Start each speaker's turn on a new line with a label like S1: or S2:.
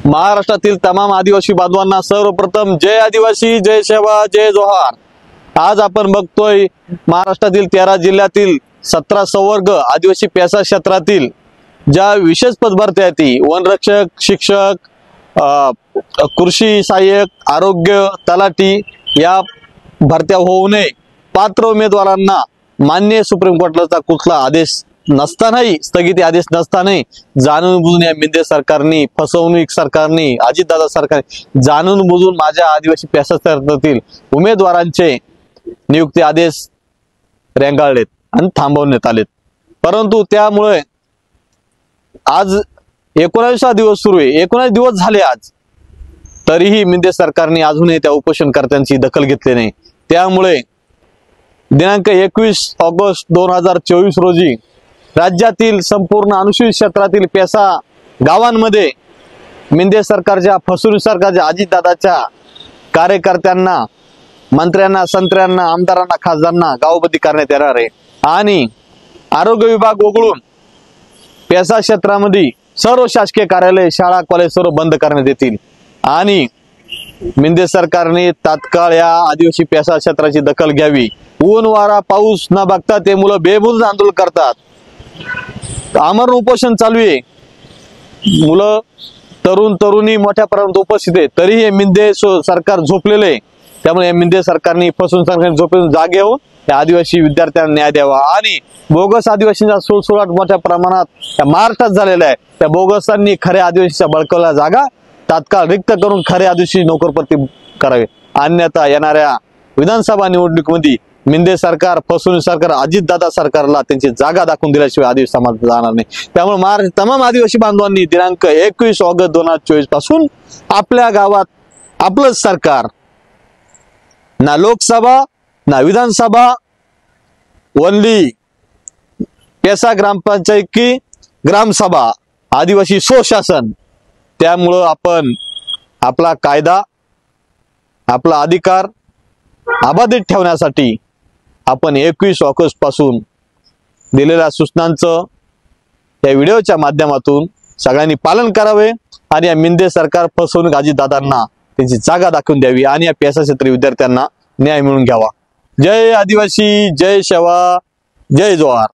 S1: महाराष्ट्रातील तमाम आदिवासी बांधवांना सर्वप्रथम जय आदिवासी, जय सेवा, जय जोहार। आज आपण बघतोय महाराष्ट्रातील 13 जिल्ह्यातील 17 संवर्ग आदिवासी पेसा क्षेत्रातील ज्या विशेष पदभरत्या आहेत, वनरक्षक, शिक्षक, कृषी सहाय्यक, आरोग्य, तलाठी या भरत्या होऊ नये पात्र उमेदवारांना मान्य सुप्रीम कोर्टाचा कुठला आदेश नसतानाही, स्थगिती आदेश नसतानाही जाणून बुजून या मिंदे सरकारने, फसवणूक सरकारने, अजितदादा सरकारने जाणून बुजून माझ्या आदिवासी पेसा क्षेत्रातील उमेदवारांचे नियुक्ती आदेश रेंगाळलेत आणि थांबवण्यात आलेत। परंतु त्यामुळे आज 19वा दिवस सुरू आहे, 19 दिवस झाले आज, तरीही मिंदे सरकारने अजूनही त्या उपोषणकर्त्यांची दखल घेतली नाही। त्यामुळे दिनांक 21 ऑगस्ट 2024 रोजी राज्यातील संपूर्ण अनुसूचित क्षेत्रातील पेसा गावांमध्ये मिंदे सरकारच्या, फसवणूक सरकारच्या, अजितदादाच्या कार्यकर्त्यांना, मंत्र्यांना, संत्र्यांना, आमदारांना, खासदारांना गावबंदी करण्यात येणार आहे। आणि आरोग्य विभाग वगळून पेसा क्षेत्रामध्ये सर्व शासकीय कार्यालय, शाळा, कॉलेज सर्व बंद करण्यात येतील। आणि मिंदे सरकारने तात्काळ या आदिवासी पेसा क्षेत्राची दखल घ्यावी। ऊन वारा पाऊस न बघता ते मुलं बेमुदत आंदोलन करतात, आमरण उपोषण चालू आहे, मुलं, तरुण तरुणी मोठ्या प्रमाणात उपस्थित आहे, तरीही हे मिंदे सरकार झोपलेले आहे। त्यामुळे या मिंदे सरकारने, फसवून सरकारने झोपेतून जागे होऊन या आदिवासी विद्यार्थ्यांना न्याय द्यावा। आणि बोगस आदिवासींचा सुळसुळाट मोठ्या प्रमाणात महाराष्ट्रात झालेला आहे, त्या बोगसांनी खऱ्या आदिवासीच्या बळकवल्या जागा तात्काळ रिक्त करून खरे आदिवासी नोकरपत्ती करावे, अन्यथा येणाऱ्या विधानसभा निवडणुकीमध्ये मिंदे सरकार, फसवणूक सरकार, अजितदादा सरकारला त्यांची जागा दाखवून दिल्याशिवाय आदिवासी समाज जाणार नाही। त्यामुळे महाराष्ट्र तमाम आदिवासी बांधवांनी दिनांक 21 ऑगस्ट 2024 पासून आपल्या गावात आपलं सरकार, ना लोकसभा ना विधानसभा, ओनली पेसा ग्रामपंचायत की ग्रामसभा, आदिवासी स्वशासन। त्यामुळं आपण आपला कायदा, आपला अधिकार अबाधित ठेवण्यासाठी आपण 21 ऑगस्ट पासून दिलेल्या सूचनांचं या व्हिडिओच्या माध्यमातून सगळ्यांनी पालन करावे आणि या मिंदे सरकार, फसवणूक अजितदादांना त्यांची जागा दाखवून द्यावी आणि या पेसा क्षेत्रीय विद्यार्थ्यांना न्याय मिळवून घ्यावा। जय आदिवासी, जय सेवा, जय जोहार।